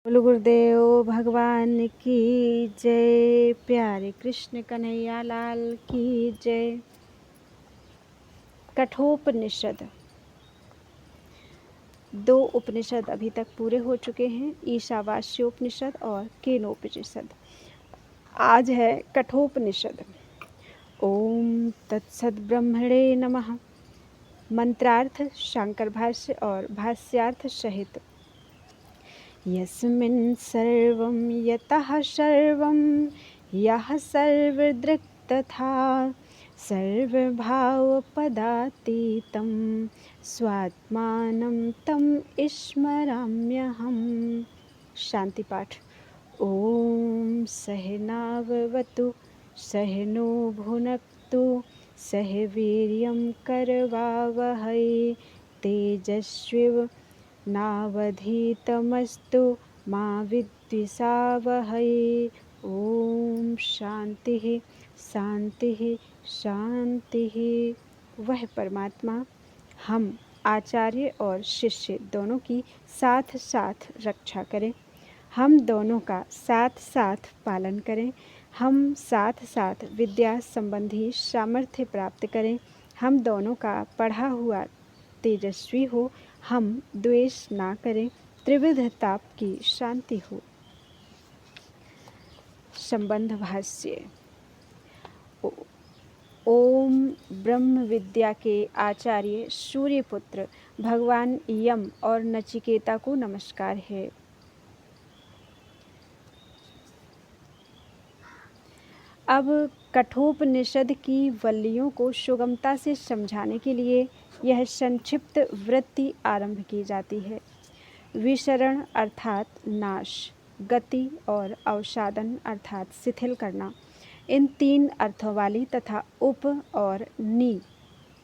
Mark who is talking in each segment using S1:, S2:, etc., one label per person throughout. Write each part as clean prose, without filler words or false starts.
S1: बोलो गुरुदेव भगवान की जय। प्यारे कृष्ण कन्हैया लाल की जय। कठोपनिषद, 2 उपनिषद अभी तक पूरे हो चुके हैं, ईशावास्योपनिषद और केनोपनिषद। आज है कठोपनिषद। ओम तत्सद ब्रह्मणे नमः। मंत्रार्थ, शांकर भाष्य और भाष्यार्थ सहित। यस्मिन् सर्वं यतः सर्वं यः सर्वदृक् तथा सर्वभावपदातीतं स्वात्मानं तम् स्मराम्यहम्। शांति पाठ। ओम सहनाववतु सहनो भुनक्तु सह वीर्यं करवावहै तेजस्वी नावधीतमस्तु मा विद्विषावहै। ओम शांति शांति शांति। वह परमात्मा हम आचार्य और शिष्य दोनों की साथ साथ रक्षा करें, हम दोनों का साथ साथ पालन करें, हम साथ साथ विद्या संबंधी सामर्थ्य प्राप्त करें, हम दोनों का पढ़ा हुआ तेजस्वी हो, हम द्वेष ना करें, त्रिविध ताप की शांति हो। संबंध भाष्य। ओम ब्रह्म विद्या के आचार्य सूर्यपुत्र भगवान यम और नचिकेता को नमस्कार है। अब कठोपनिषद की वल्लियों को सुगमता से समझाने के लिए यह संक्षिप्त वृत्ति आरंभ की जाती है। विसरण अर्थात नाश, गति और अवसादन अर्थात शिथिल करना, इन 3 अर्थों वाली तथा उप और नी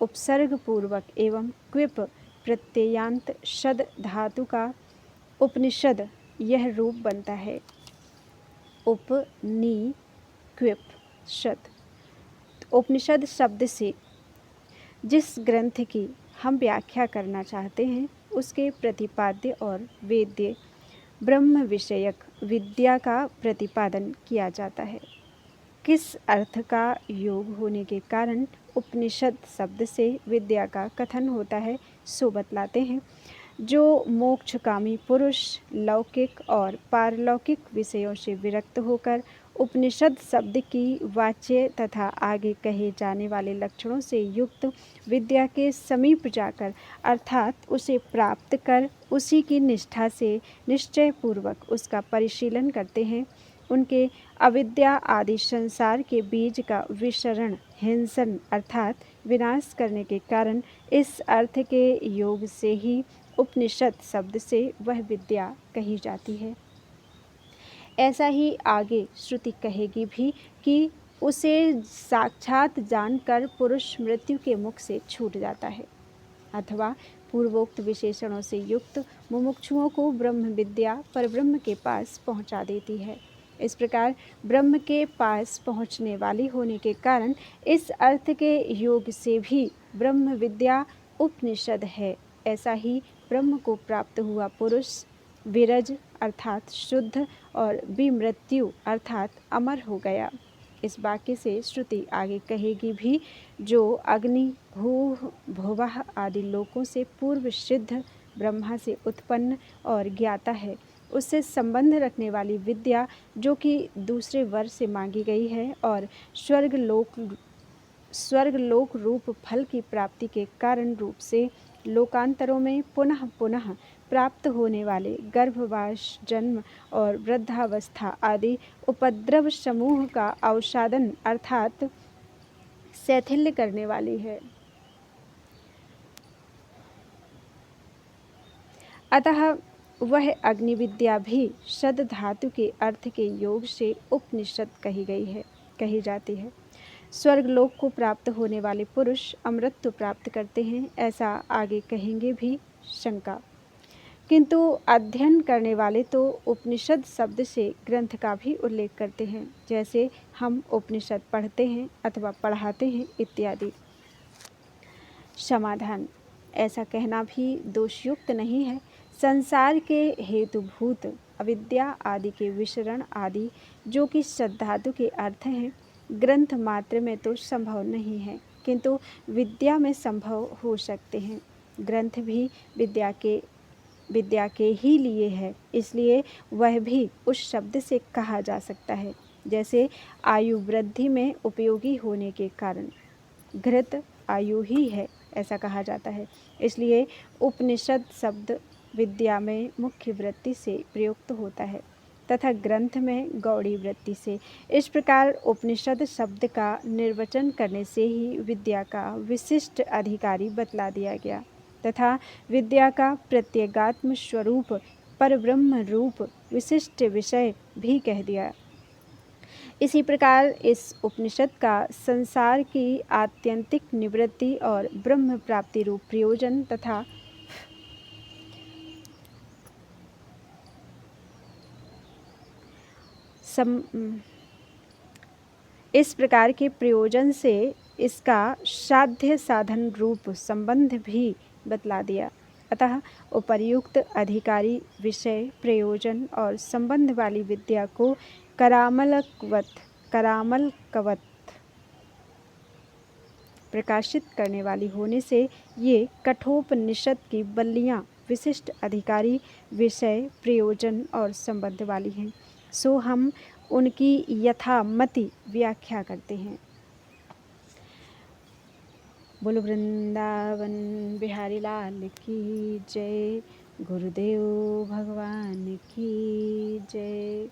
S1: उपसर्ग पूर्वक एवं क्विप प्रत्ययांत शद धातु का उपनिषद यह रूप बनता है। उप नी क्विप शद। उपनिषद शब्द से जिस ग्रंथ की हम व्याख्या करना चाहते हैं उसके प्रतिपाद्य और वेद्य ब्रह्म विषयक विद्या का प्रतिपादन किया जाता है। किस अर्थ का योग होने के कारण उपनिषद शब्द से विद्या का कथन होता है सो बतलाते हैं। जो मोक्षकामी पुरुष लौकिक और पारलौकिक विषयों से विरक्त होकर उपनिषद शब्द की वाच्य तथा आगे कहे जाने वाले लक्षणों से युक्त विद्या के समीप जाकर अर्थात उसे प्राप्त कर उसी की निष्ठा से निश्चय पूर्वक उसका परिशीलन करते हैं, उनके अविद्या आदि संसार के बीज का विसरण हिंसन अर्थात विनाश करने के कारण इस अर्थ के योग से ही उपनिषद शब्द से वह विद्या कही जाती है। ऐसा ही आगे श्रुति कहेगी भी कि उसे साक्षात जानकर पुरुष मृत्यु के मुख से छूट जाता है, अथवा पूर्वोक्त विशेषणों से युक्त मुमुक्षुओं को ब्रह्म विद्या परब्रह्म के पास पहुंचा देती है। इस प्रकार ब्रह्म के पास पहुंचने वाली होने के कारण इस अर्थ के योग से भी ब्रह्म विद्या उपनिषद है। ऐसा ही ब्रह्म को प्राप्त हुआ पुरुष विरज अर्थात शुद्ध और विमृत्यु अर्थात अमर हो गया। इस वाक्य से श्रुति आगे कहेगी भी, जो अग्नि भूः भुवः आदि लोकों से पूर्व सिद्ध ब्रह्मा से उत्पन्न और ज्ञाता है, उससे संबंध रखने वाली विद्या जो कि दूसरे वर से मांगी गई है और स्वर्गलोक रूप फल की प्राप्ति के कारण रूप से लोकांतरों में पुनः पुनः प्राप्त होने वाले गर्भवास, जन्म और वृद्धावस्था आदि उपद्रव समूह का अवसादन अर्थात शैथिल्य करने वाली है। अतः वह अग्नि विद्या भी शद धातु के अर्थ के योग से उपनिषद कही जाती है। स्वर्गलोक को प्राप्त होने वाले पुरुष अमृत प्राप्त करते हैं, ऐसा आगे कहेंगे भी। शंका। किंतु अध्ययन करने वाले तो उपनिषद शब्द से ग्रंथ का भी उल्लेख करते हैं, जैसे हम उपनिषद पढ़ते हैं अथवा पढ़ाते हैं इत्यादि। समाधान। ऐसा कहना भी दोषयुक्त नहीं है। संसार के हेतुभूत अविद्या आदि के विसरण आदि जो कि श्रद्धातु के अर्थ हैं, ग्रंथ मात्र में तो संभव नहीं है, किंतु विद्या में संभव हो सकते हैं। ग्रंथ भी विद्या के ही लिए है, इसलिए वह भी उस शब्द से कहा जा सकता है, जैसे आयु वृद्धि में उपयोगी होने के कारण घृत आयु ही है, ऐसा कहा जाता है। इसलिए उपनिषद शब्द विद्या में मुख्य वृत्ति से प्रयुक्त होता है तथा ग्रंथ में गौड़ी वृत्ति से। इस प्रकार उपनिषद शब्द का निर्वचन करने से ही विद्या का विशिष्ट अधिकारी बतला दिया गया तथा विद्या का प्रत्यगात्म स्वरूप परब्रह्म रूप विशिष्ट विषय भी कह दिया। इसी प्रकार इस उपनिषद का संसार की आत्यंतिक निवृत्ति और ब्रह्म प्राप्ति रूप प्रयोजन तथा इस प्रकार के प्रयोजन से इसका साध्य साधन रूप संबंध भी बतला दिया। अतः उपर्युक्त अधिकारी विषय प्रयोजन और संबंध वाली विद्या को करामलकवत प्रकाशित करने वाली होने से ये कठोपनिषद की बल्लियाँ विशिष्ट अधिकारी विषय प्रयोजन और संबंध वाली हैं, सो हम उनकी यथामति व्याख्या करते हैं। बोलो वृंदावन बिहारी लाल की जय, गुरुदेव भगवान की जय।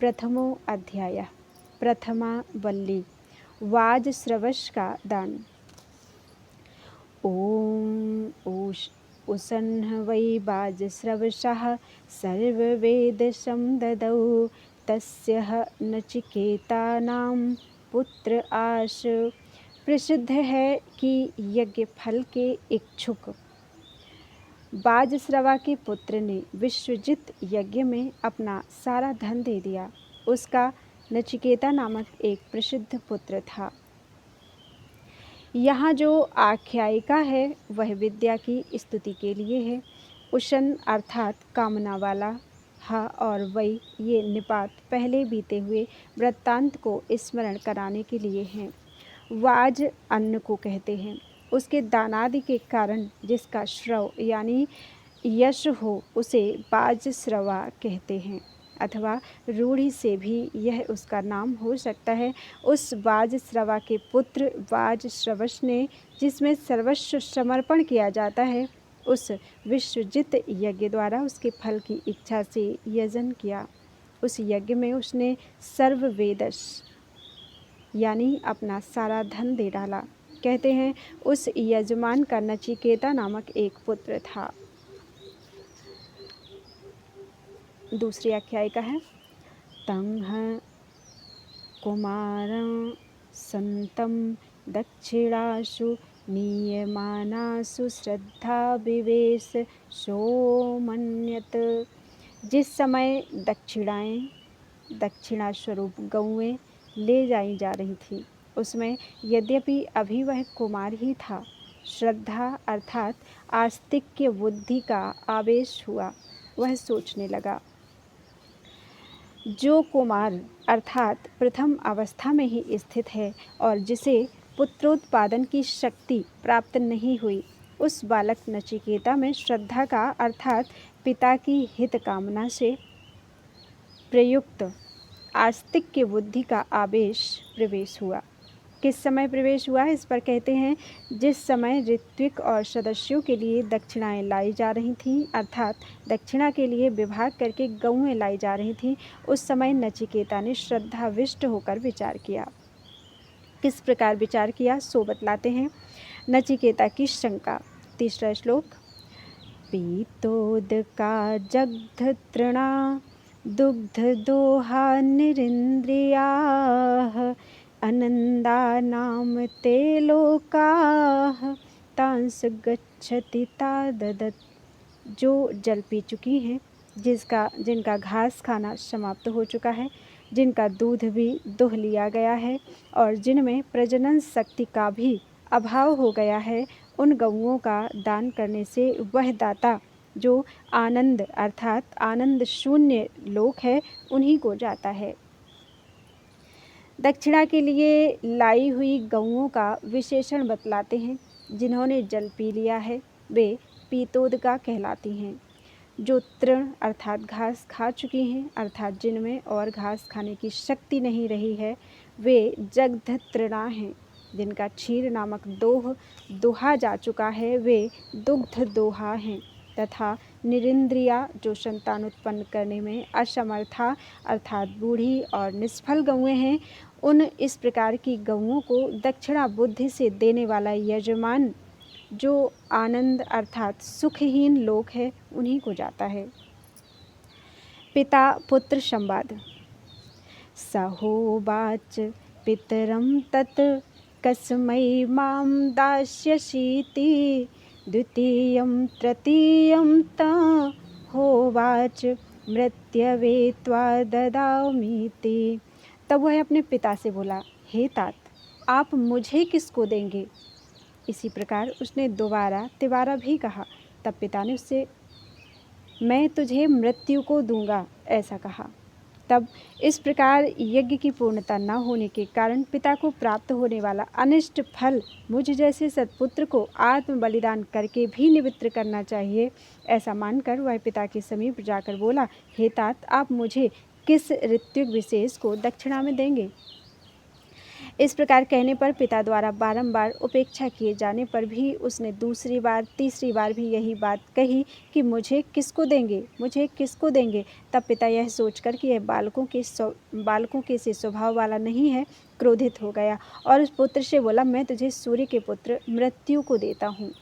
S1: प्रथमो अध्याय, प्रथमा वल्ली, वाजश्रवस का दान। ओम उषन्ह वै वाजश्रवसः सर्ववेदशं ददौ तस्य नचिकेतानां पुत्र आश। प्रसिद्ध है कि यज्ञ फल के इच्छुक वाजश्रवा के पुत्र ने विश्वजित यज्ञ में अपना सारा धन दे दिया। उसका नचिकेता नामक एक प्रसिद्ध पुत्र था। यहाँ जो आख्यायिका है वह विद्या की स्तुति के लिए है। उषन अर्थात कामना वाला, हा और वही ये निपात पहले बीते हुए वृत्तांत को स्मरण कराने के लिए हैं। वाज अन्न को कहते हैं। उसके दानादि के कारण जिसका श्रव यानी यश हो उसे वाजश्रवा कहते हैं, अथवा रूढ़ि से भी यह उसका नाम हो सकता है। उस वाजश्रवा के पुत्र वाजश्रवस ने, जिसमें सर्वस्व समर्पण किया जाता है, उस विश्वजित यज्ञ द्वारा उसके फल की इच्छा से यजन किया। उस यज्ञ में उसने सर्ववेदश यानी अपना सारा धन दे डाला। कहते हैं उस यजमान का नचिकेता नामक एक पुत्र था। दूसरी आख्यायिका है। तंह कुमारं संतं दक्षिणासु नीयमानासु श्रद्धा विवेश सोमन्यत। जिस समय दक्षिणा स्वरूप गौएं ले जाई जा रही थी, उसमें यद्यपि अभी वह कुमार ही था, श्रद्धा अर्थात आस्तिक्य बुद्धि का आवेश हुआ। वह सोचने लगा, जो कुमार अर्थात प्रथम अवस्था में ही स्थित है और जिसे पुत्रोत्पादन की शक्ति प्राप्त नहीं हुई, उस बालक नचिकेता में श्रद्धा का अर्थात पिता की हित कामना से प्रयुक्त आस्तिक्य बुद्धि का आवेश प्रवेश हुआ। किस समय प्रवेश हुआ, इस पर कहते हैं जिस समय ऋत्विक और सदस्यों के लिए दक्षिणाएं लाई जा रही थीं, अर्थात दक्षिणा के लिए विभाग करके गौएं लाई जा रही थीं, उस समय नचिकेता ने श्रद्धाविष्ट होकर विचार किया। किस प्रकार विचार किया सो बतलाते हैं। नचिकेता की शंका। तीसरा श्लोक। पीतोदका जग्ध तृणा दुग्ध दोहा निरिंद्रियाः अनंदा नाम ते लोकाः तांस गच्छति ताददत्। जो जल पी चुकी हैं, जिनका घास खाना समाप्त हो चुका है, जिनका दूध भी दुह लिया गया है और जिनमें प्रजनन शक्ति का भी अभाव हो गया है, उन गौओं का दान करने से वह दाता जो आनंद अर्थात आनंद शून्य लोक है उन्हीं को जाता है। दक्षिणा के लिए लाई हुई गऊओं का विशेषण बतलाते हैं। जिन्होंने जल पी लिया है वे पीतोदका कहलाती हैं। जो तृण अर्थात घास खा चुकी हैं अर्थात जिनमें और घास खाने की शक्ति नहीं रही है वे जगध तृणा हैं। जिनका क्षीर नामक दोह दोहा जा चुका है वे दुग्ध दोहा हैं। तथा निरिंद्रिया जो संतान उत्पन्न करने में असमर्था अर्थात बूढ़ी और निष्फल गौएं हैं, उन इस प्रकार की गौओं को दक्षिणा बुद्धि से देने वाला यजमान जो आनंद अर्थात सुखहीन लोक है उन्हीं को जाता है। पिता पुत्र संवाद। सहोवाच पितरं तत् कस्मै मां दास्यसीति द्वितीयं तृतीयं तं होवाच मृत्यवे त्वा ददामीति। तब वह अपने पिता से बोला, हे तात, आप मुझे किसको देंगे? इसी प्रकार उसने दोबारा तिबारा भी कहा। तब पिता ने उससे मैं तुझे मृत्यु को दूंगा ऐसा कहा। तब इस प्रकार यज्ञ की पूर्णता न होने के कारण पिता को प्राप्त होने वाला अनिष्ट फल मुझ जैसे सत्पुत्र को आत्म बलिदान करके भी निवृत्त करना चाहिए, ऐसा मानकर वह पिता के समीप जाकर बोला, हे तात, आप मुझे किस ऋत्विक विशेष को दक्षिणा में देंगे? इस प्रकार कहने पर पिता द्वारा बारंबार उपेक्षा किए जाने पर भी उसने दूसरी बार तीसरी बार भी यही बात कही कि मुझे किसको देंगे, मुझे किसको देंगे। तब पिता यह सोचकर कि यह बालकों के से स्वभाव वाला नहीं है, क्रोधित हो गया और उस पुत्र से बोला, मैं तुझे सूर्य के पुत्र मृत्यु को देता हूँ।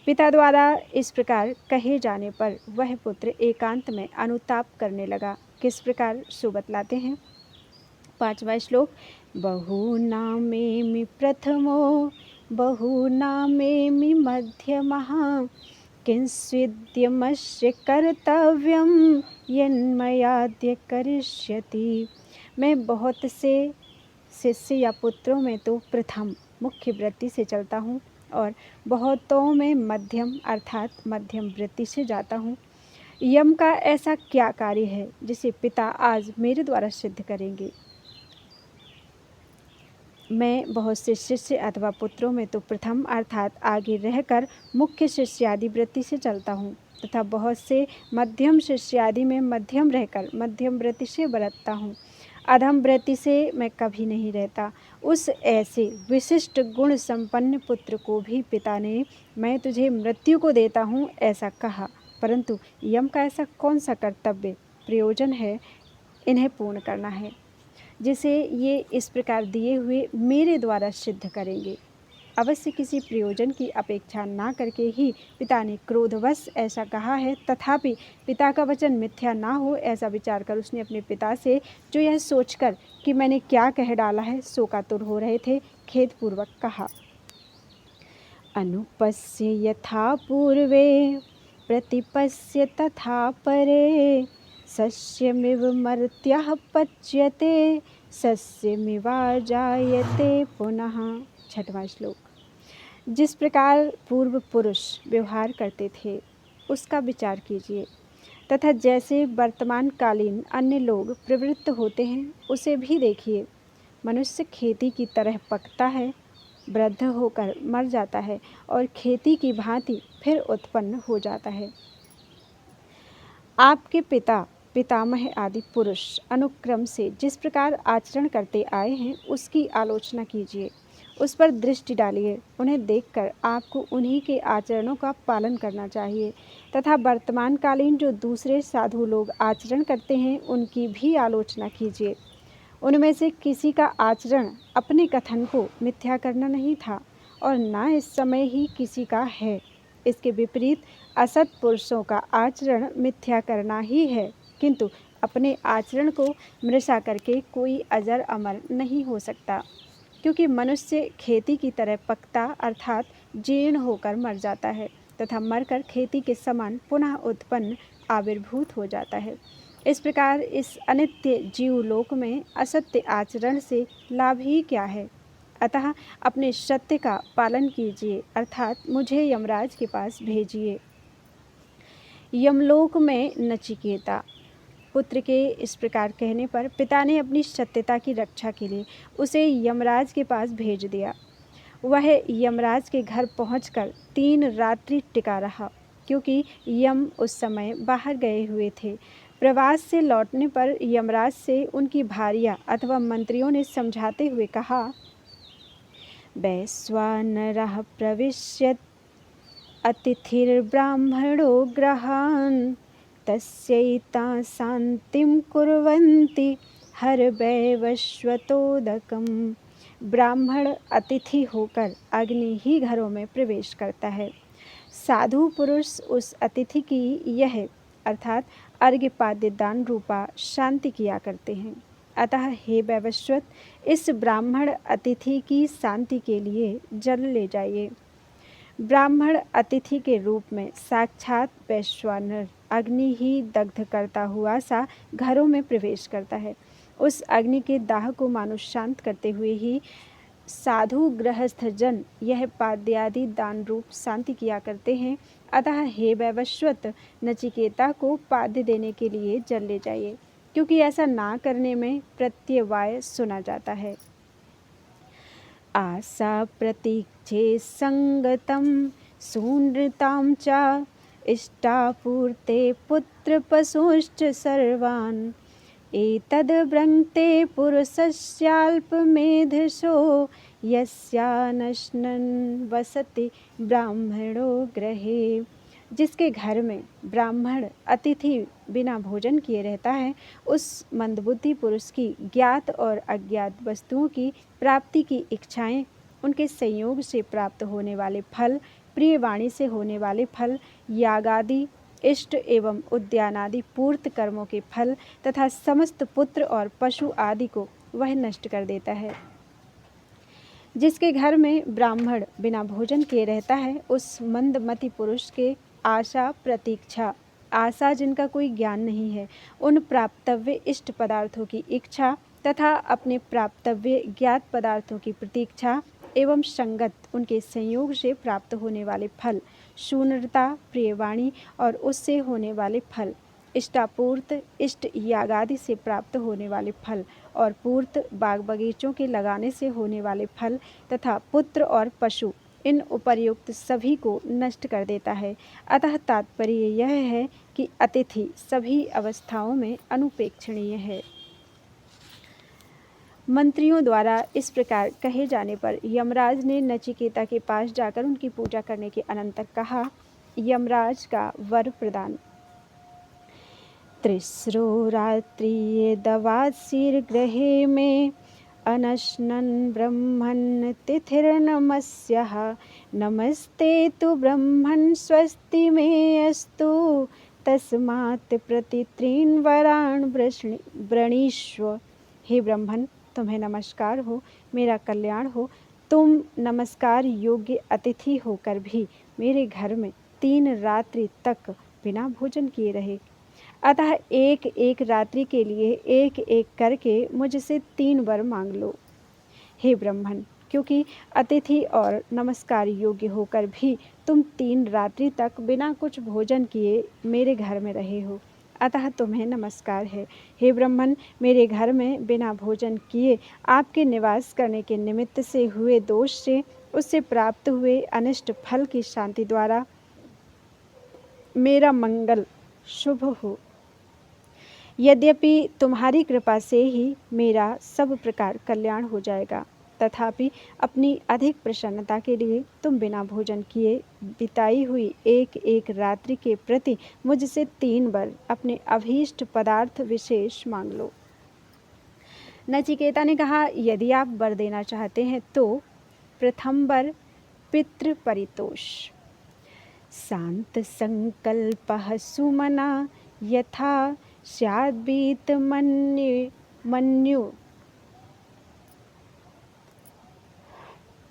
S1: पिता द्वारा इस प्रकार कहे जाने पर वह पुत्र एकांत में अनुताप करने लगा। किस प्रकार सो बतलाते हैं। 5वां श्लोक। बहुनामेमि प्रथमो बहुनामेमि मध्यमः किंस्विद्यमस्य कर्तव्यं यन्मयाद्य करिष्यति। मैं बहुत से शिष्य या पुत्रों में तो प्रथम मुख्य वृत्ति से चलता हूँ और बहुतों में मध्यम अर्थात मध्यम वृत्ति से जाता हूँ। यम का ऐसा क्या कार्य है जिसे पिता आज मेरे द्वारा सिद्ध करेंगे। मैं बहुत से शिष्य अथवा पुत्रों में तो प्रथम अर्थात आगे रहकर मुख्य शिष्यादि वृत्ति से चलता हूँ तथा बहुत से मध्यम शिष्यादि में मध्यम रहकर मध्यम वृत्ति से बरतता हूँ। अधम वृत्ति से मैं कभी नहीं रहता। उस ऐसे विशिष्ट गुण संपन्न पुत्र को भी पिता ने मैं तुझे मृत्यु को देता हूँ ऐसा कहा, परंतु यम का ऐसा कौन सा कर्तव्य प्रयोजन है इन्हें पूर्ण करना है जिसे ये इस प्रकार दिए हुए मेरे द्वारा सिद्ध करेंगे। अवश्य किसी प्रयोजन की अपेक्षा ना करके ही पिता ने क्रोधवश ऐसा कहा है, तथापि पिता का वचन मिथ्या ना हो ऐसा विचार कर उसने अपने पिता से, जो यह सोचकर कि मैंने क्या कह डाला है शोकातुर हो रहे थे, खेदपूर्वक कहा। अनुपस्य यथा पूर्वे प्रतिपस्य तथा परे सस्यमिव मर्त्यः पच्यते सस्यमिवा जायते पुनः। 6वां श्लोक। जिस प्रकार पूर्व पुरुष व्यवहार करते थे उसका विचार कीजिए तथा जैसे वर्तमान कालीन अन्य लोग प्रवृत्त होते हैं उसे भी देखिए। मनुष्य खेती की तरह पकता है, वृद्ध होकर मर जाता है और खेती की भांति फिर उत्पन्न हो जाता है। आपके पिता पितामह आदि पुरुष अनुक्रम से जिस प्रकार आचरण करते आए हैं उसकी आलोचना कीजिए, उस पर दृष्टि डालिए। उन्हें देखकर आपको उन्हीं के आचरणों का पालन करना चाहिए तथा वर्तमान कालीन जो दूसरे साधु लोग आचरण करते हैं उनकी भी आलोचना कीजिए। उनमें से किसी का आचरण अपने कथन को मिथ्या करना नहीं था और न इस समय ही किसी का है। इसके विपरीत असत पुरुषों का आचरण मिथ्या करना ही है, किंतु अपने आचरण को मृषा करके कोई अजर अमर नहीं हो सकता, क्योंकि मनुष्य खेती की तरह पकता अर्थात जीर्ण होकर मर जाता है तथा मरकर खेती के समान पुनः उत्पन्न आविर्भूत हो जाता है। इस प्रकार इस अनित्य जीवलोक में असत्य आचरण से लाभ ही क्या है। अतः अपने सत्य का पालन कीजिए अर्थात मुझे यमराज के पास भेजिए। यमलोक में नचिकेता पुत्र के इस प्रकार कहने पर पिता ने अपनी सत्यता की रक्षा के लिए उसे यमराज के पास भेज दिया। वह यमराज के घर पहुंचकर 3 रात्रि टिका रहा, क्योंकि यम उस समय बाहर गए हुए थे। प्रवास से लौटने पर यमराज से उनकी भार्या अथवा मंत्रियों ने समझाते हुए कहा, वैश्वानरः प्रविश्यत् अतिथिर्ब्राह्मणो गृहान् तस्यैता शांतिं कुर्वन्ति हरवैवस्वतोदकम्। ब्राह्मण अतिथि होकर अग्नि ही घरों में प्रवेश करता है। साधु पुरुष उस अतिथि की यह अर्थात अर्घ्यपाद्य दान रूपा शांति किया करते हैं। अतः हे वैवस्वत, इस ब्राह्मण अतिथि की शांति के लिए जल ले जाइए। ब्राह्मण अतिथि के रूप में साक्षात वैश्वानर अग्नि ही दग्ध करता हुआ सा घरों में प्रवेश करता है। उस अग्नि के दाह को मानो शांत करते हुए ही साधु गृहस्थ जन यह पाद्यादि दान रूप शांति किया करते हैं। अतः हे वैवस्वत, नचिकेता को पाद्य देने के लिए जल ले जाइए, क्योंकि ऐसा ना करने में प्रत्यवाय सुना जाता है। आशा प्रतीक्षे संगतम सूनृतां च इष्टापूर्ते पुत्र पशुश्च सर्वान् एतद् ब्रङ्क्ते पुरुषस्याल्पमेधसो यस्यानश्नन् वसति ब्राह्मणो गृहे। जिसके घर में ब्राह्मण अतिथि बिना भोजन किए रहता है, उस मंदबुद्धि पुरुष की ज्ञात और अज्ञात वस्तुओं की प्राप्ति की इच्छाएं, उनके संयोग से प्राप्त होने वाले फल, प्रिय वाणी से होने वाले फल, यागादि इष्ट एवं उद्यानादि पूर्त कर्मों के फल तथा समस्त पुत्र और पशु आदि को वह नष्ट कर देता है। जिसके घर में ब्राह्मण बिना भोजन किए रहता है, उस मंदमति पुरुष के आशा प्रतीक्षा, आशा जिनका कोई ज्ञान नहीं है, उन प्राप्तव्य इष्ट पदार्थों की इच्छा तथा अपने प्राप्तव्य ज्ञात पदार्थों की प्रतीक्षा एवं संगत उनके संयोग से प्राप्त होने वाले फल, शून्यता, प्रियवाणी और उससे होने वाले फल, इष्टापूर्त, इष्ट यागादि से प्राप्त होने वाले फल और पूर्त, बाग बगीचों के लगाने से होने वाले फल तथा पुत्र और पशु, इन उपर्युक्त सभी को नष्ट कर देता है। अतः तात्पर्य यह है कि अतिथि सभी अवस्थाओं में अनुपेक्षणीय है। मंत्रियों द्वारा इस प्रकार कहे जाने पर यमराज ने नचिकेता के पास जाकर उनकी पूजा करने के अनंतर कहा, यमराज का वर प्रदान। त्रिस्रो रात्रि दवासीर्गृहे में अनश्नन् ब्रह्मन् तिथिर्नमस्यः नमस्ते तु ब्रह्मन् स्वस्ति मे अस्तु तस्मात् प्रतित्रीन् वरान् वृणीष्व। हे ब्रह्मन, तुम्हें नमस्कार हो, मेरा कल्याण हो। तुम नमस्कार योग्य अतिथि होकर भी मेरे घर में 3 रात्रि तक बिना भोजन किए रहे। अतः एक एक रात्रि के लिए एक एक करके मुझसे 3 वर मांग लो। हे ब्रह्मन, क्योंकि अतिथि और नमस्कार योग्य होकर भी तुम 3 रात्रि तक बिना कुछ भोजन किए मेरे घर में रहे हो, अतः तुम्हें नमस्कार है। हे ब्रह्मन, मेरे घर में बिना भोजन किए आपके निवास करने के निमित्त से हुए दोष से, उससे प्राप्त हुए अनिष्ट फल की शांति द्वारा मेरा मंगल शुभ हो। यद्यपि तुम्हारी कृपा से ही मेरा सब प्रकार कल्याण हो जाएगा, तथापि अपनी अधिक प्रसन्नता के लिए तुम बिना भोजन किए बिताई हुई एक एक रात्रि के प्रति मुझसे 3 बार अपने अभीष्ट पदार्थ विशेष मांग लो। नचिकेता ने कहा, यदि आप वर देना चाहते हैं तो प्रथम वर पितृ परितोष। शांत संकल्पः सुमना यथा स्याद्वीत मन्यु।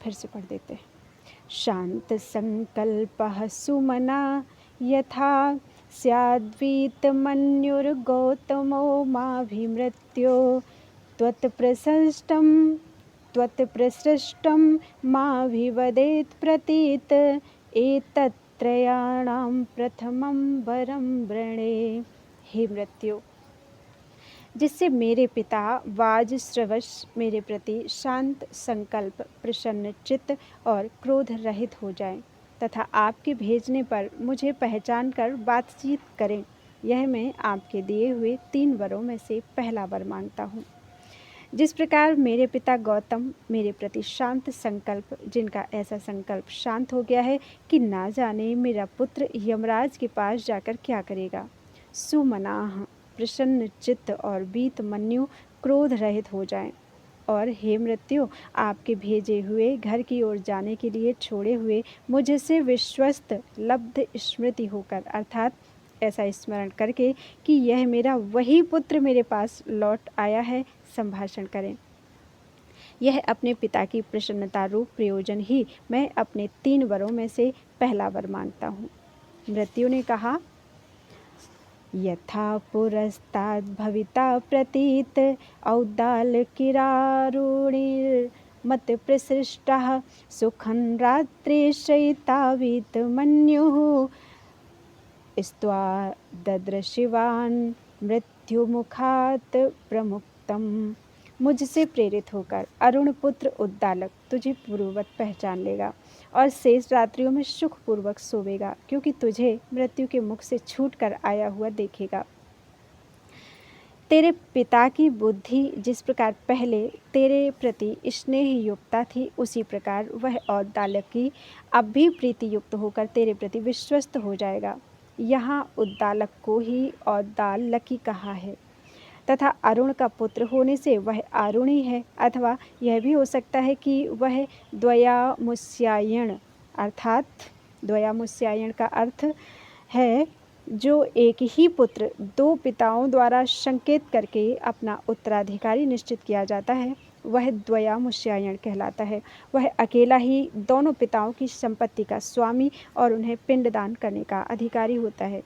S1: फिर से पढ़ देते हैं। शांत संकल्पः सुमना यथा स्याद्वीत मन्युर्गौतमो माभिमृत्यो त्वत्प्रसृष्टं माभिवदेत् प्रतीत एतत् त्रयाणां प्रथमं वरं वृणे। हे मृत्यु, जिससे मेरे पिता वाजश्रवस मेरे प्रति शांत संकल्प, प्रसन्न चित्त और क्रोध रहित हो जाएं तथा आपके भेजने पर मुझे पहचान कर बातचीत करें, यह मैं आपके दिए हुए 3 वरों में से पहला वर मांगता हूँ। जिस प्रकार मेरे पिता गौतम मेरे प्रति शांत संकल्प, जिनका ऐसा संकल्प शांत हो गया है कि ना जाने मेरा पुत्र यमराज के पास जाकर क्या करेगा, सुमनाह प्रसन्न चित्त और वीतमन्यु क्रोध रहित हो जाएं। और हे मृत्यु, आपके भेजे हुए घर की ओर जाने के लिए छोड़े हुए मुझसे विश्वस्त लब्ध स्मृति होकर, अर्थात ऐसा स्मरण करके कि यह मेरा वही पुत्र मेरे पास लौट आया है, संभाषण करें। यह अपने पिता की प्रसन्नता रूप प्रयोजन ही मैं अपने 3 वरों में से पहला वर मांगता हूँ। मृत्यु ने कहा, यथा पुरस्ताद् भविता प्रतीत औदाल किरारुणिर्मत प्रसृष्टः सुखं रात्रे शयितावीत मन्युः स्त्वा ददृशिवान् मृत्युमुखात् प्रमुक्तम्। मुझसे प्रेरित होकर अरुण पुत्र उद्दालक तुझे पूर्ववत पहचान लेगा और शेष रात्रियों में सुखपूर्वक सोवेगा, क्योंकि तुझे मृत्यु के मुख से छूट कर आया हुआ देखेगा। तेरे पिता की बुद्धि जिस प्रकार पहले तेरे प्रति स्नेह युक्ता थी, उसी प्रकार वह औद्दालकी अब भी प्रीति युक्त होकर तेरे प्रति विश्वस्त हो जाएगा। यहाँ उद्दालक को ही औद्दालकी कहा है तथा अरुण का पुत्र होने से वह आरुणी है, अथवा यह भी हो सकता है कि वह द्वयामुस्यायण, अर्थात द्वयामुस्यायण का अर्थ है जो एक ही पुत्र 2 पिताओं द्वारा संकेत करके अपना उत्तराधिकारी निश्चित किया जाता है, वह द्वयामुस्यायण कहलाता है। वह अकेला ही दोनों पिताओं की संपत्ति का स्वामी और उन्हें पिंडदान करने का अधिकारी होता है।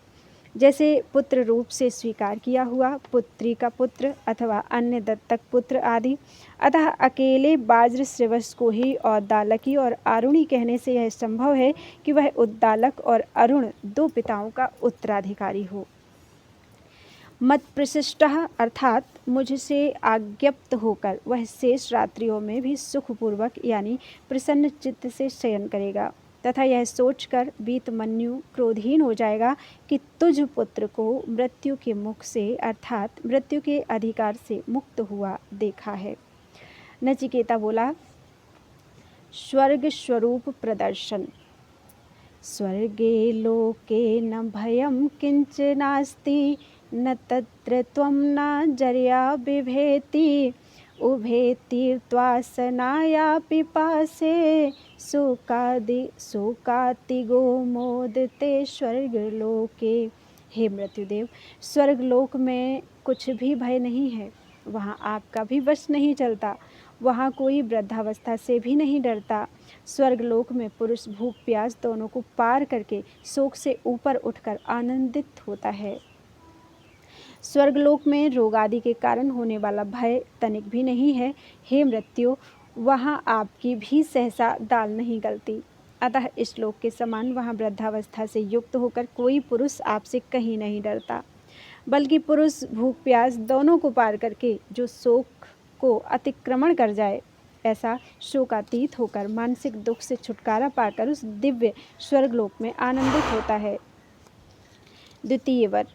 S1: जैसे पुत्र रूप से स्वीकार किया हुआ पुत्री का पुत्र अथवा अन्य दत्तक पुत्र आदि। अतः अकेले वाज्रश्रवस को ही औद्दालकी और आरुणी कहने से यह संभव है कि वह उद्दालक और अरुण 2 पिताओं का उत्तराधिकारी हो। मत प्रशिष्टः अर्थात मुझसे आज्ञप्त होकर वह शेष रात्रियों में भी सुखपूर्वक यानी प्रसन्न चित्त से शयन करेगा तथा यह सोचकर वीतमन्यु क्रोधहीन हो जाएगा कि तुझ पुत्र को मृत्यु के मुख से अर्थात मृत्यु के अधिकार से मुक्त हुआ देखा है। नचिकेता बोला, स्वर्ग स्वरूप प्रदर्शन। स्वर्गे लोके न भयं किंच नास्ति न तत्र त्वं न जर्या बिभेति उभे तीर्थवासनाया पिपासे शोकातिगो मोदते स्वर्गलोके। हे मृत्युदेव, स्वर्गलोक में कुछ भी भय नहीं है, वहाँ आपका भी वश नहीं चलता, वहाँ कोई वृद्धावस्था से भी नहीं डरता। स्वर्गलोक में पुरुष भूख प्यास दोनों को पार करके शोक से ऊपर उठकर आनंदित होता है। स्वर्गलोक में रोग आदि के कारण होने वाला भय तनिक भी नहीं है। हे मृत्यु, वहाँ आपकी भी सहसा दाल नहीं गलती, अतः इस लोक के समान वहाँ वृद्धावस्था से युक्त होकर कोई पुरुष आपसे कहीं नहीं डरता, बल्कि पुरुष भूख प्यास दोनों को पार करके जो शोक को अतिक्रमण कर जाए, ऐसा शोकातीत होकर मानसिक दुख से छुटकारा पाकर उस दिव्य स्वर्गलोक में आनंदित होता है। द्वितीय वर।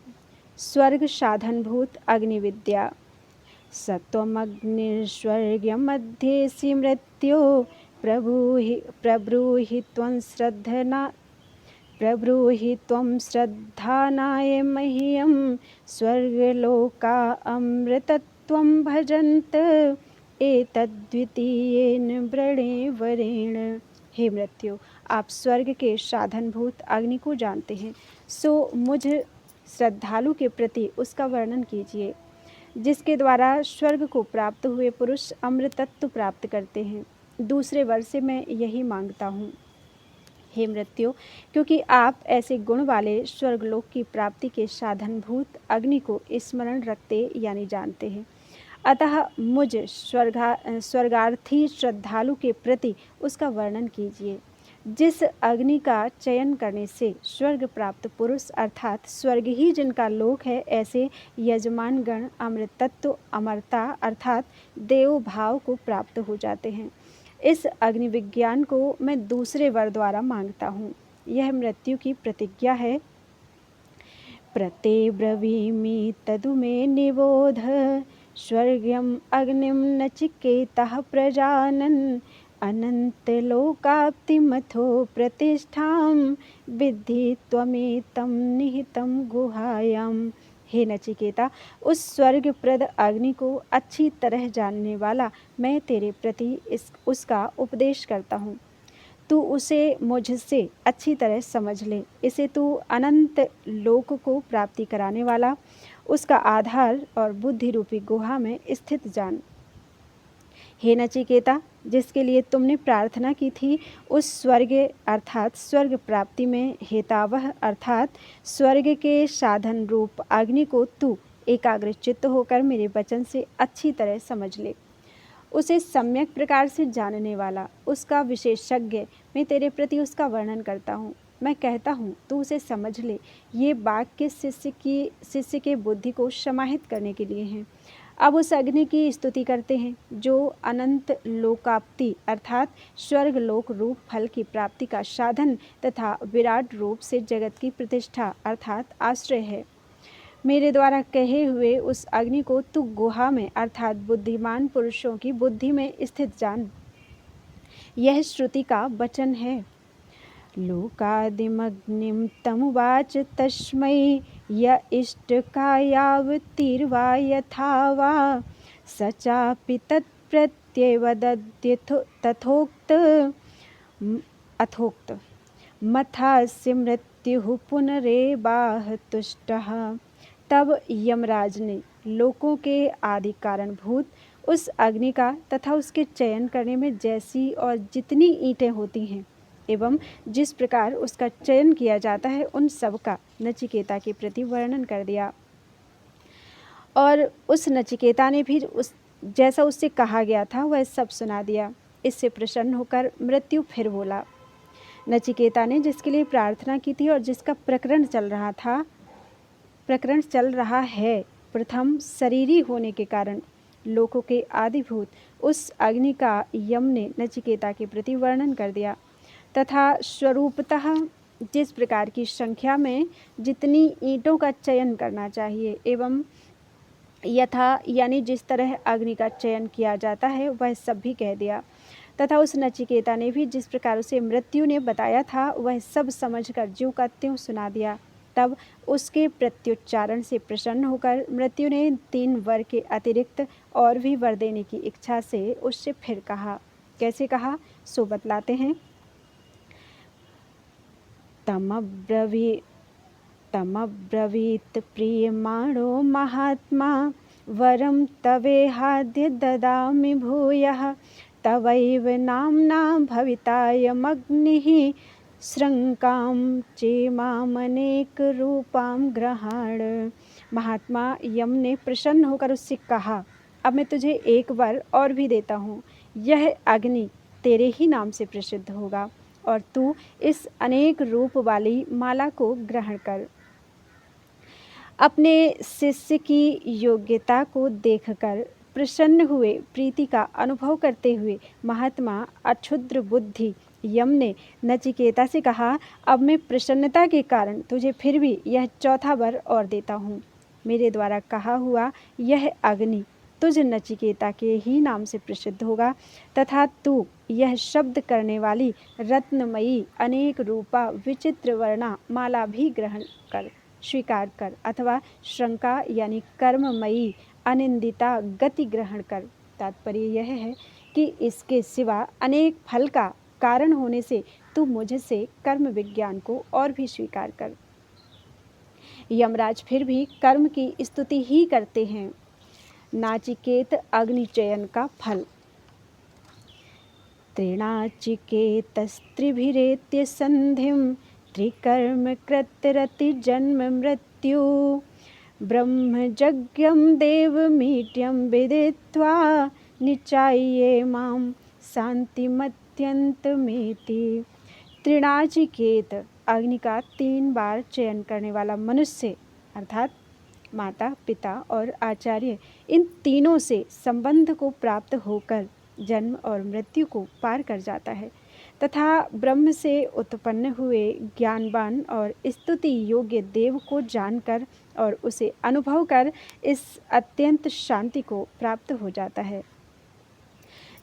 S1: स्वर्ग साधनभूत अग्निविद्या। सत्वमग्निर्स्वर्गमध्ये मृत्यो प्रब्रूहि त्वं श्रद्धानाय मह्यं स्वर्गलोका अमृतत्वं भजन्त एतद्वितीयेन व्रणे वरेण। हे मृत्यु, आप स्वर्ग के साधनभूत अग्नि को जानते हैं, सो मुझ श्रद्धालु के प्रति उसका वर्णन कीजिए, जिसके द्वारा स्वर्ग को प्राप्त हुए पुरुष अमृतत्व प्राप्त करते हैं। दूसरे वर्ष से मैं यही मांगता हूँ। हे मृत्यु, क्योंकि आप ऐसे गुण वाले स्वर्गलोक की प्राप्ति के साधनभूत अग्नि को स्मरण रखते यानी जानते हैं, अतः मुझ स्वर्गार्थी श्रद्धालु के प्रति उसका वर्णन कीजिए, जिस अग्नि का चयन करने से स्वर्ग प्राप्त पुरुष अर्थात स्वर्ग ही जिनका लोक है, ऐसे यजमान गण अमृतत्व अमरता अर्थात देव भाव को प्राप्त हो जाते हैं। इस अग्नि विज्ञान को मैं दूसरे वर द्वारा मांगता हूँ। यह मृत्यु की प्रतिज्ञा है। प्रते ब्रवीमि तदु मे निबोध स्वर्गम अग्निम नचिकेतः प्रजानन् अनन्तलोकाप्तिमथो प्रतिष्ठां विद्धि त्वमेतं निहितं गुहायां। हे नचिकेता, उस स्वर्गप्रद अग्नि को अच्छी तरह जानने वाला मैं तेरे प्रति उसका उपदेश करता हूँ। तू उसे मुझसे अच्छी तरह समझ ले। इसे तू अनंत लोक को प्राप्ति कराने वाला, उसका आधार और बुद्धि रूपी गुहा में स्थित जान। हे नचिकेता, जिसके लिए तुमने प्रार्थना की थी, उस स्वर्ग अर्थात स्वर्ग प्राप्ति में हेतावह अर्थात स्वर्ग के साधन रूप अग्नि को तू एकाग्रचित्त होकर मेरे वचन से अच्छी तरह समझ ले। उसे सम्यक प्रकार से जानने वाला, उसका विशेषज्ञ मैं तेरे प्रति उसका वर्णन करता हूँ। मैं कहता हूँ तू उसे समझ ले। ये वाक्य शिष्य के बुद्धि को समाहित करने के लिए हैं। अब उस अग्नि की स्तुति करते हैं जो अनंत लोकाप्ति अर्थात स्वर्ग लोक रूप फल की प्राप्ति का साधन तथा विराट रूप से जगत की प्रतिष्ठा अर्थात आश्रय है। मेरे द्वारा कहे हुए उस अग्नि को तू गुहा में अर्थात बुद्धिमान पुरुषों की बुद्धि में स्थित जान। यह श्रुति का वचन है। लोकादिमग्निं तमुवाच तस्मै य इष्टकायावतीर्वा यथा वा स चापि तत्प्रत्यवदद्यथो तथोक्त अथोक्त मथास्य मृत्युः पुनरेवाह तुष्टः। तब यमराज ने लोकों के आदि कारणभूत उस अग्नि का तथा उसके चयन करने में जैसी और जितनी ईंटें होती हैं एवं जिस प्रकार उसका चयन किया जाता है, उन सब का नचिकेता के प्रति वर्णन कर दिया। और उस नचिकेता ने भी जैसा उससे कहा गया था वह सब सुना दिया। इससे प्रसन्न होकर मृत्यु फिर बोला। नचिकेता ने जिसके लिए प्रार्थना की थी और जिसका प्रकरण चल रहा है, प्रथम शरीरी होने के कारण लोकों के आदिभूत उस अग्नि का यम ने नचिकेता के प्रति वर्णन कर दिया तथा स्वरूपतः जिस प्रकार की संख्या में जितनी ईंटों का चयन करना चाहिए एवं यथा यानी जिस तरह अग्नि का चयन किया जाता है, वह सब भी कह दिया। तथा उस नचिकेता ने भी जिस प्रकार उसे मृत्यु ने बताया था वह सब समझकर ज्यों का त्यों सुना दिया। तब उसके प्रत्युच्चारण से प्रसन्न होकर मृत्यु ने 3 वर के अतिरिक्त और भी वर देने की इच्छा से उससे फिर कहा। कैसे कहा सो बतलाते हैं। तमब्रवीत प्रियमाणो महात्मा वरम तवेहाद्य ददामि भूयः तवैव नाम्ना भवितायमग्निः श्रृंकां चेमामनेक रूपां ग्रहण। महात्मा यम ने प्रसन्न होकर उससे कहा, अब मैं तुझे एक वर और भी देता हूँ। यह अग्नि तेरे ही नाम से प्रसिद्ध होगा और तू इस अनेक रूप वाली माला को ग्रहण कर। अपने शिष्य की योग्यता को देखकर प्रसन्न हुए, प्रीति का अनुभव करते हुए महात्मा अक्षुद्र बुद्धि यम ने नचिकेता से कहा, अब मैं प्रसन्नता के कारण तुझे फिर भी यह चौथा वर और देता हूँ। मेरे द्वारा कहा हुआ यह अग्नि तुझ नचिकेता के ही नाम से प्रसिद्ध होगा तथा तू यह शब्द करने वाली रत्नमयी अनेक रूपा विचित्र वर्णा माला भी ग्रहण कर, स्वीकार कर अथवा श्रंका यानी कर्ममयी अनिंदिता गति ग्रहण कर। तात्पर्य यह है कि इसके सिवा अनेक फल का कारण होने से तू मुझसे कर्म विज्ञान को और भी स्वीकार कर। यमराज फिर भी कर्म की स्तुति ही करते हैं। नाचिकेत अग्निचयन का फल। त्रिणाचिकेतस्त्रिभिरेत्य संधिं त्रिकर्म कृतरति जन्म मृत्यु ब्रह्मजज्ञं देवमीड्यं विदित्वा निचाये मां शान्तिमत्यन्तमेति। त्रिणाचिकेत अग्नि का 3 बार चयन करने वाला मनुष्य अर्थात माता, पिता और आचार्य, इन तीनों से संबंध को प्राप्त होकर जन्म और मृत्यु को पार कर जाता है तथा ब्रह्म से उत्पन्न हुए ज्ञानवान और स्तुति योग्य देव को जानकर और उसे अनुभव कर इस अत्यंत शांति को प्राप्त हो जाता है।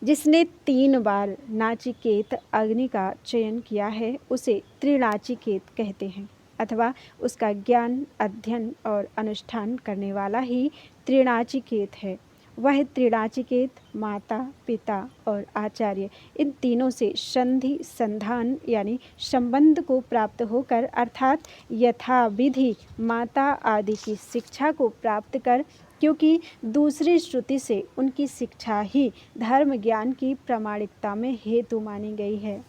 S1: जिसने 3 बार नाचिकेत अग्नि का चयन किया है उसे त्रिनाचिकेत कहते हैं अथवा उसका ज्ञान, अध्ययन और अनुष्ठान करने वाला ही त्रिनाचिकेत है। वह त्रिनाचिकेत माता, पिता और आचार्य, इन तीनों से संधि संधान यानी संबंध को प्राप्त होकर अर्थात यथाविधि माता आदि की शिक्षा को प्राप्त कर, क्योंकि दूसरी श्रुति से उनकी शिक्षा ही धर्म ज्ञान की प्रामाणिकता में हेतु मानी गई है।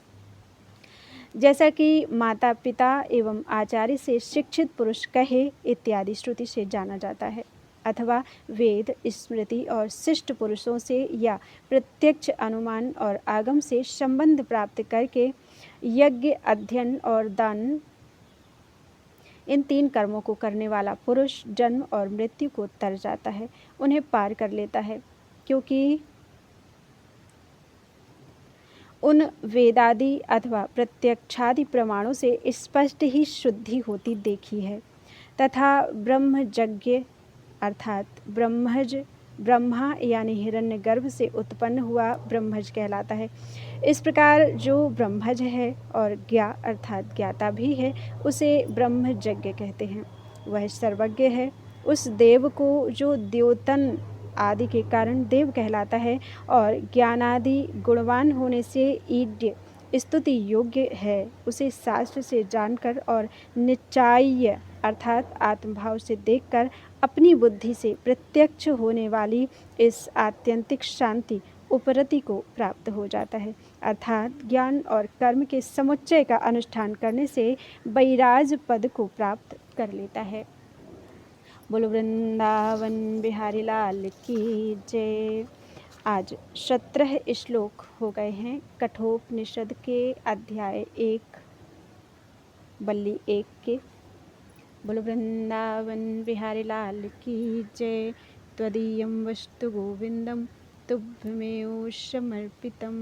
S1: जैसा कि माता, पिता एवं आचार्य से शिक्षित पुरुष कहे इत्यादि श्रुति से जाना जाता है अथवा वेद, स्मृति और शिष्ट पुरुषों से या प्रत्यक्ष अनुमान और आगम से संबंध प्राप्त करके यज्ञ, अध्ययन और दान, इन 3 कर्मों को करने वाला पुरुष जन्म और मृत्यु को तर जाता है, उन्हें पार कर लेता है, क्योंकि उन वेदादि अथवा प्रत्यक्षादि प्रमाणों से स्पष्ट ही शुद्धि होती देखी है तथा ब्रह्मयज्ञ अर्थात ब्रह्मज, ब्रह्मा यानी हिरण्यगर्भ से उत्पन्न हुआ ब्रह्मज कहलाता है। इस प्रकार जो ब्रह्मज है और ज्ञा अर्थात ज्ञाता भी है उसे ब्रह्मयज्ञ कहते हैं। वह सर्वज्ञ है। उस देव को जो द्योतन आदि के कारण देव कहलाता है और ज्ञानादि गुणवान होने से ईड्य स्तुति योग्य है, उसे शास्त्र से जानकर और निश्चय अर्थात आत्मभाव से देखकर अपनी बुद्धि से प्रत्यक्ष होने वाली इस आत्यंतिक शांति उपरति को प्राप्त हो जाता है अर्थात ज्ञान और कर्म के समुच्चय का अनुष्ठान करने से वैराज पद को प्राप्त कर लेता है। बोलो वृंदावन बिहारी लाल की जय। आज 17 श्लोक हो गए हैं कठोपनिषद के अध्याय 1 बल्ली 1 के। बोलो वृंदावन बिहारी लाल की जय। त्वदीयं वस्तु गोविंदम तुभ्यमेव समर्पितम्।